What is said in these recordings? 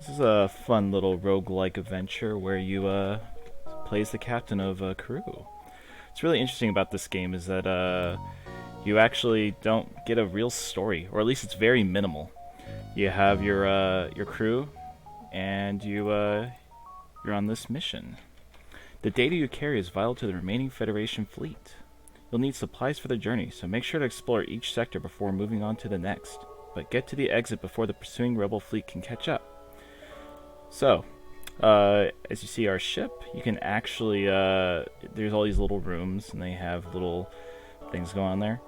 This is a fun little roguelike adventure where you play as the captain of a crew. What's really interesting about this game is that you actually don't get a real story, or at least it's very minimal. You have your crew, and you're on this mission. The data you carry is vital to the remaining Federation fleet. You'll need supplies for the journey, so make sure to explore each sector before moving on to the next. But get to the exit before the pursuing rebel fleet can catch up. So, as you see our ship, you can actually, there's all these little rooms, and they have little things going on there.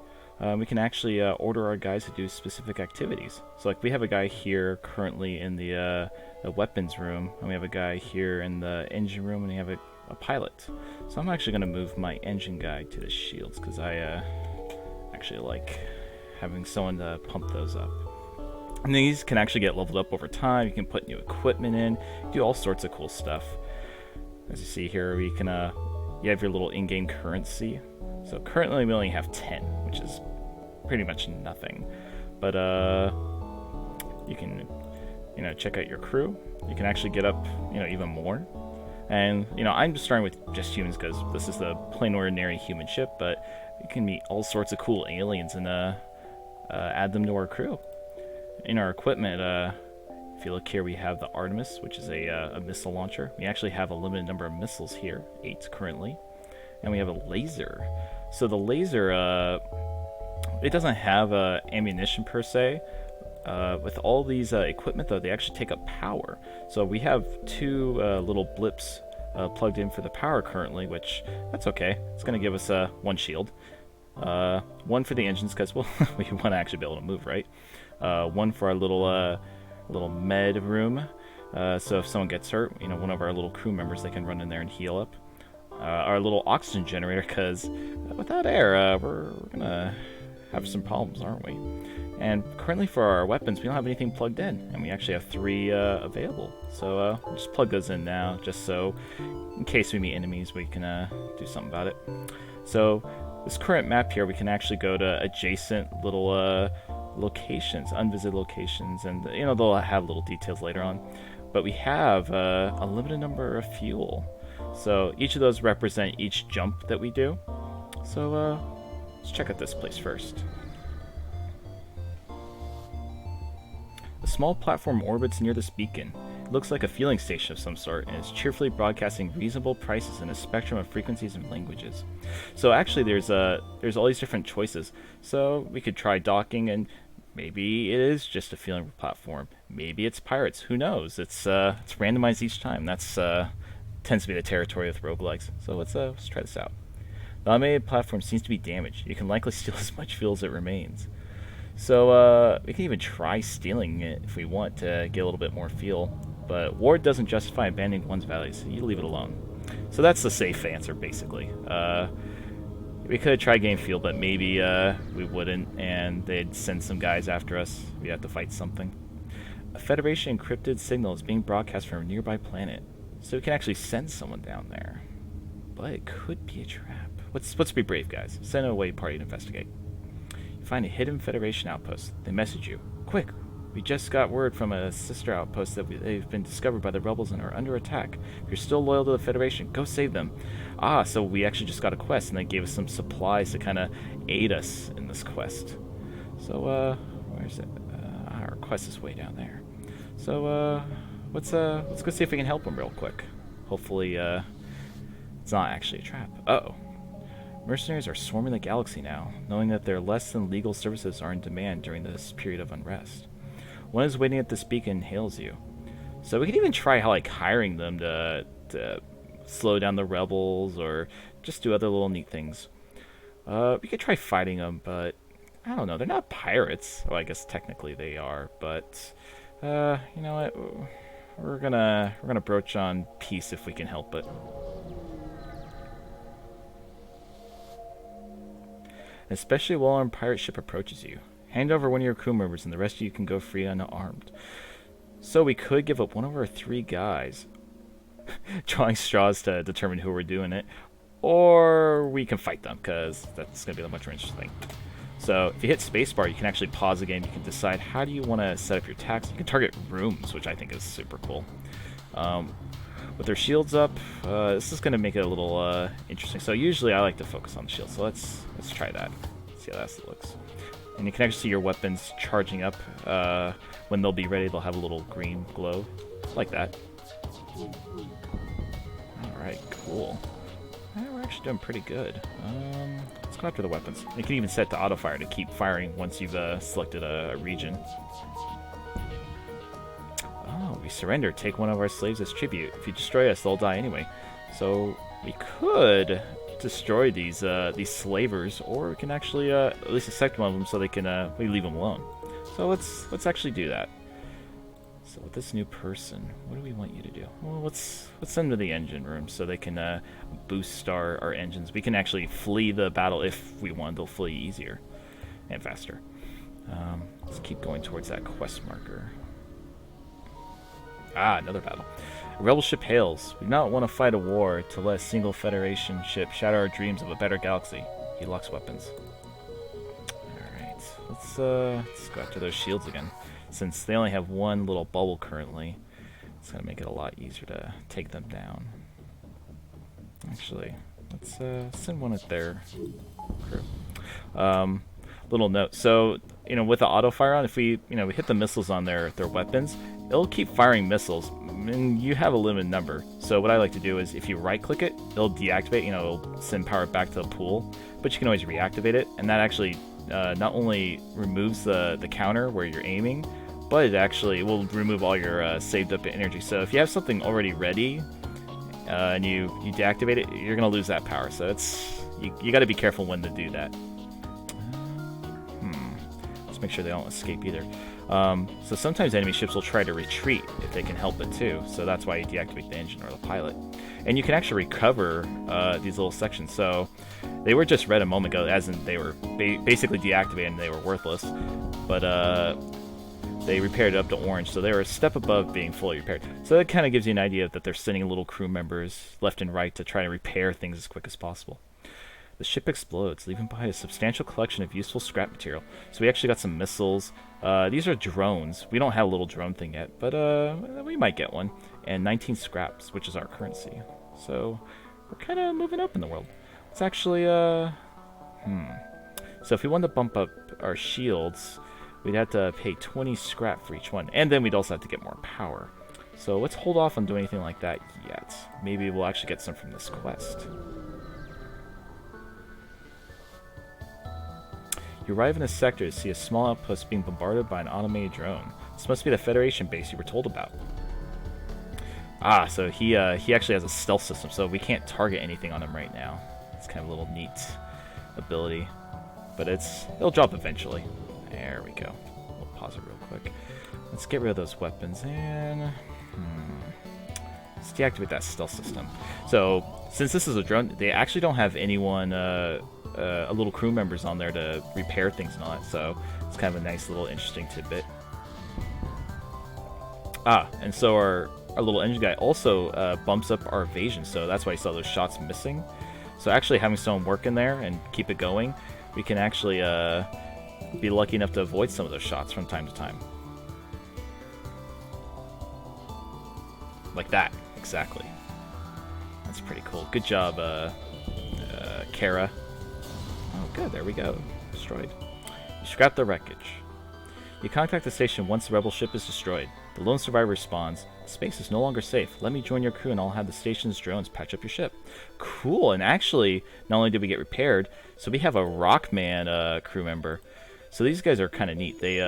We can actually order our guys to do specific activities. So, like, we have a guy here currently in the weapons room, and we have a guy here in the engine room, and we have a pilot. So I'm actually going to move my engine guy to the shields, because I actually like having someone to pump those up. And these can actually get leveled up over time. You can put new equipment in, do all sorts of cool stuff. As you see here, we can you have your little in-game currency. So currently we only have 10, which is pretty much nothing. But you can check out your crew. You can actually get up even more. And I'm just starting with just humans because this is the plain ordinary human ship. But you can meet all sorts of cool aliens and add them to our crew. In our equipment, if you look here, we have the Artemis, which is a missile launcher. We actually have a limited number of missiles here, 8 currently. And we have a laser. So the laser, it doesn't have ammunition per se. With all these equipment, though, they actually take up power. So we have 2 little blips plugged in for the power currently, which, that's okay. It's going to give us 1 shield. 1 for the engines, because we want to actually be able to move, right? 1 for our little med room, so if someone gets hurt, one of our little crew members, they can run in there and heal up. Our little oxygen generator, because without air, we're gonna have some problems, aren't we? And currently for our weapons, we don't have anything plugged in, and we actually have 3 available. So we'll just plug those in now, just so in case we meet enemies, we can do something about it. So this current map here, we can actually go to adjacent little locations, unvisited locations, and they'll have little details later on. But we have a limited number of fuel, so each of those represent each jump that we do. So let's check out this place first. A small platform orbits near this beacon. It looks like a fueling station of some sort, and is cheerfully broadcasting reasonable prices in a spectrum of frequencies and languages. So actually there's all these different choices. So we could try docking, and maybe it is just a fueling platform. Maybe it's pirates. Who knows? It's randomized each time. That's tends to be the territory with roguelikes. So let's try this out. The automated platform seems to be damaged. You can likely steal as much fuel as it remains. So we can even try stealing it if we want to get a little bit more fuel. But war doesn't justify abandoning one's values, so you leave it alone. So that's the safe answer, basically. We could try getting fuel, but maybe we wouldn't, and they'd send some guys after us. We'd have to fight something. A Federation encrypted signal is being broadcast from a nearby planet, so we can actually send someone down there. But it could be a trap. Let's be brave, guys. Send an away party to investigate. You find a hidden Federation outpost. They message you. Quick! We just got word from a sister outpost that they've been discovered by the rebels and are under attack. If you're still loyal to the Federation, go save them. So we actually just got a quest, and they gave us some supplies to kind of aid us in this quest. So, where's it? Our quest is way down there. So, let's go see if we can help them real quick. Hopefully, it's not actually a trap. Uh-oh. Mercenaries are swarming the galaxy now, knowing that their less than legal services are in demand during this period of unrest. One is waiting at this beacon and hails you. So we could even try hiring them to slow down the rebels, or just do other little neat things. We could try fighting them, but I don't know. They're not pirates. Well, I guess technically they are, but you know what? We're gonna broach on peace if we can help it. An especially well-armed pirate ship approaches you. Hand over one of your crew members, and the rest of you can go free unarmed. So we could give up one of our 3 guys, drawing straws to determine who we're doing it, or we can fight them, because that's going to be much more interesting. So if you hit spacebar, you can actually pause the game. You can decide how do you want to set up your attacks. You can target rooms, which I think is super cool. With their shields up, this is going to make it a little interesting. So usually I like to focus on the shield. So let's try that. See how that looks. And you can actually see your weapons charging up. When they'll be ready, they'll have a little green glow, like that. Alright, cool. We're actually doing pretty good. Let's go after the weapons. You can even set to auto-fire to keep firing once you've selected a region. Oh, we surrender. Take one of our slaves as tribute. If you destroy us, they'll die anyway. So we could destroy these slavers, or we can actually at least accept one of them so they can we leave them alone. So let's actually do that. So with this new person, what do we want you to do? Well, let's send them to the engine room so they can boost our engines. We can actually flee the battle if we want. They'll flee easier and faster. Let's keep going towards that quest marker. Ah, another battle. A rebel ship hails. We do not want to fight a war to let a single Federation ship shatter our dreams of a better galaxy. He locks weapons. Alright, let's go after those shields again. Since they only have one little bubble currently, it's going to make it a lot easier to take them down. Actually, let's send one at their crew. Little note. So, with the auto fire on, if we hit the missiles on their weapons, it'll keep firing missiles, and you have a limited number. So what I like to do is, if you right-click it, it'll deactivate. It'll send power back to the pool, but you can always reactivate it, and that actually not only removes the counter where you're aiming, but it actually will remove all your saved up energy. So if you have something already ready and you deactivate it, you're gonna lose that power. So you got to be careful when to do that. Let's make sure they don't escape either. So sometimes enemy ships will try to retreat if they can help it too. So that's why you deactivate the engine or the pilot. And you can actually recover these little sections. So they were just red a moment ago, as in they were basically deactivated and they were worthless. But they repaired it up to orange, so they were a step above being fully repaired. So that kind of gives you an idea that they're sending little crew members left and right to try to repair things as quick as possible. The ship explodes, leaving behind a substantial collection of useful scrap material. So we actually got some missiles. These are drones. We don't have a little drone thing yet, but we might get one. And 19 scraps, which is our currency. So we're kind of moving up in the world. It's actually, So if we wanted to bump up our shields, we'd have to pay 20 scrap for each one. And then we'd also have to get more power. So let's hold off on doing anything like that yet. Maybe we'll actually get some from this quest. You arrive in a sector to see a small outpost being bombarded by an automated drone. This must be the Federation base you were told about. Ah, so he actually has a stealth system, so we can't target anything on him right now. It's kind of a little neat ability. But it'll drop eventually. There we go. We'll pause it real quick. Let's get rid of those weapons and let's deactivate that stealth system. So since this is a drone, they actually don't have anyone, a little crew members on there to repair things and all that. So it's kind of a nice little interesting tidbit. Ah, and so our little engine guy also bumps up our evasion. So that's why you saw those shots missing. So actually having someone work in there and keep it going, we can actually be lucky enough to avoid some of those shots from time to time. Like that, exactly. That's pretty cool. Good job, Kara. Oh, good, there we go. Destroyed. You scrap the wreckage. You contact the station once the rebel ship is destroyed. The lone survivor responds, "Space is no longer safe. Let me join your crew and I'll have the station's drones patch up your ship." Cool, and actually, not only did we get repaired, so we have a Rockman crew member. So these guys are kind of neat. They,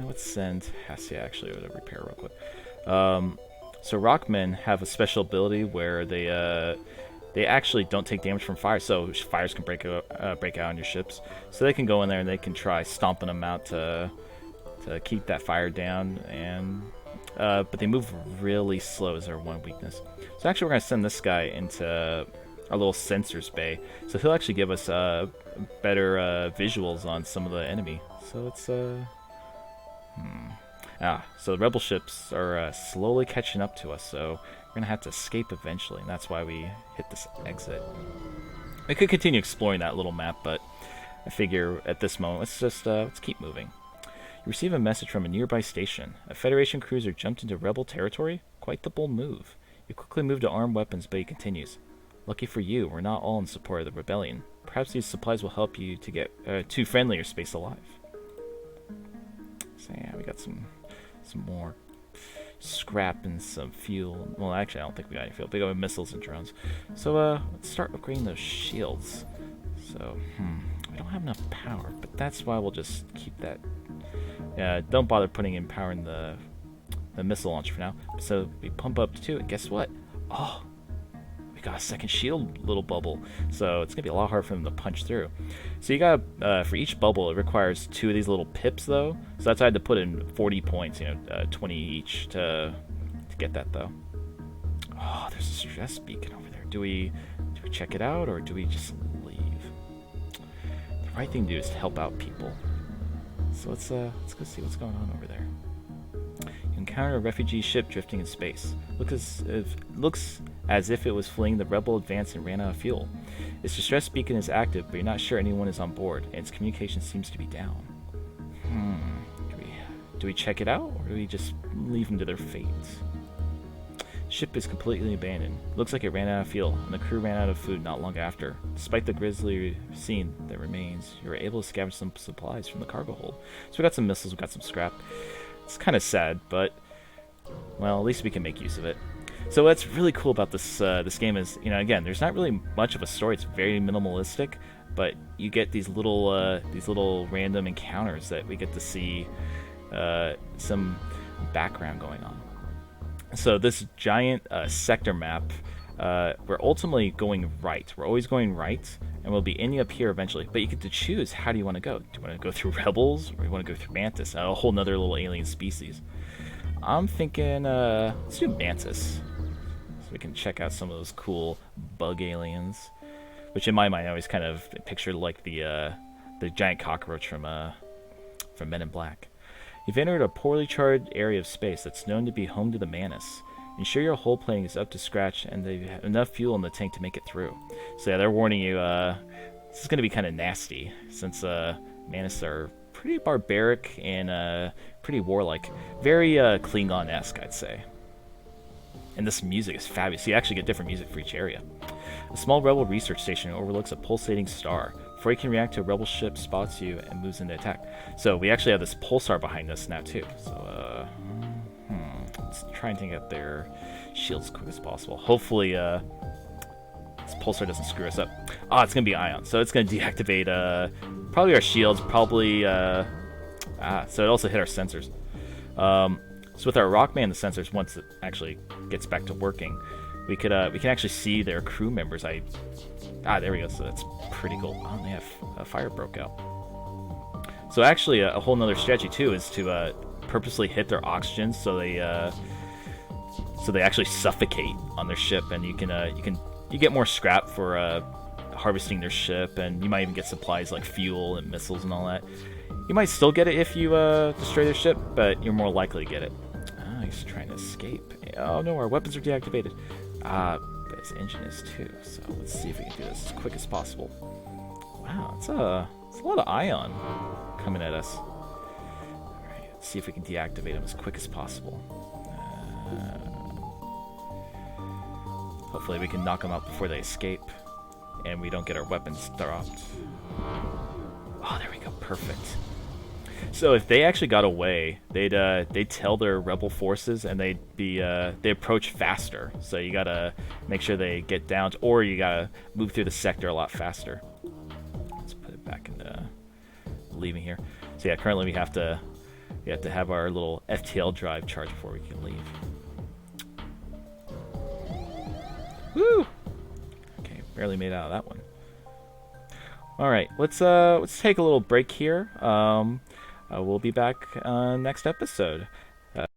let's send Hassia actually over to repair real quick. So Rockmen have a special ability where they actually don't take damage from fire, so fires can break out on your ships. So they can go in there and they can try stomping them out to keep that fire down, and but they move really slow is their one weakness. So actually we're going to send this guy into our little sensors bay, so he'll actually give us better visuals on some of the enemy. So it's so the rebel ships are slowly catching up to us, so we're gonna have to escape eventually, and that's why we hit this exit. We could continue exploring that little map, but I figure at this moment, let's keep moving. You receive a message from a nearby station. A Federation cruiser jumped into rebel territory? Quite the bold move. You quickly move to arm weapons, but he continues. Lucky for you, we're not all in support of the rebellion. Perhaps these supplies will help you to get to friendlier space alive. So yeah, we got some more scrap and some fuel. Well, actually, I don't think we got any fuel. We got missiles and drones. So let's start upgrading those shields. So we don't have enough power, but that's why we'll just keep that. Don't bother putting in power in the missile launcher for now. So we pump up to 2, and guess what? Oh, we got a second shield little bubble. So it's gonna be a lot harder for them to punch through. So you got for each bubble, it requires 2 of these little pips though. So that's why I had to put in 40 points, 20 each to get that though. Oh, there's a stress beacon over there. Do we check it out or do we just leave? The right thing to do is to help out people. So let's go see what's going on over there. You encounter a refugee ship drifting in space. Looks as if it was fleeing the rebel advance and ran out of fuel. Its distress beacon is active, but you're not sure anyone is on board, and its communication seems to be down. Do we check it out, or do we just leave them to their fate? Ship is completely abandoned. Looks like it ran out of fuel, and the crew ran out of food not long after. Despite the grisly scene that remains, you were able to scavenge some supplies from the cargo hold. So we got some missiles, we got some scrap. It's kind of sad, but well, at least we can make use of it. So what's really cool about this game is, again, there's not really much of a story. It's very minimalistic, but you get these little random encounters that we get to see some background going on. So this giant sector map, we're ultimately going right. We're always going right, and we'll be ending up here eventually. But you get to choose, how do you want to go? Do you want to go through Rebels, or do you want to go through Mantis, a whole nother little alien species? I'm thinking, let's do Mantis, so we can check out some of those cool bug aliens, which in my mind I always kind of picture like the giant cockroach from Men in Black. You've entered a poorly charted area of space that's known to be home to the Mantis. Ensure your hull plating is up to scratch and they have enough fuel in the tank to make it through. So yeah, they're warning you, this is going to be kind of nasty, since Mantis are pretty barbaric and pretty warlike. Very Klingon-esque, I'd say. And this music is fabulous. You actually get different music for each area. A small rebel research station overlooks a pulsating star. Before you can react to a rebel ship, spots you and moves into attack. So we actually have this pulsar behind us now too. So let's try and take out their shields as quick as possible. Hopefully this pulsar doesn't screw us up. Oh, it's gonna be ion, so it's gonna deactivate probably our shields, probably so it also hit our sensors. So with our Rockman, the sensors, once it actually gets back to working, we can actually see their crew members. There we go. So that's pretty cool. Oh, they have a fire broke out. So actually, a whole nother strategy too is to purposely hit their oxygen so they actually suffocate on their ship, and you get more scrap for harvesting their ship, and you might even get supplies like fuel and missiles and all that. You might still get it if you destroy their ship, but you're more likely to get it. Oh, he's trying to escape. Oh no, our weapons are deactivated. But his engine is too, so let's see if we can do this as quick as possible. Wow, it's a lot of ion coming at us. Alright, let's see if we can deactivate him as quick as possible. Hopefully we can knock them out before they escape, and we don't get our weapons dropped. Oh, there we go, perfect. So if they actually got away, they'd tell their rebel forces, and they approach faster. So you gotta make sure they get down, or you gotta move through the sector a lot faster. Let's put it back into leaving here. So yeah, currently we have to have our little FTL drive charged before we can leave. Woo! Okay, barely made out of that one. All right, let's take a little break here. We'll be back next episode.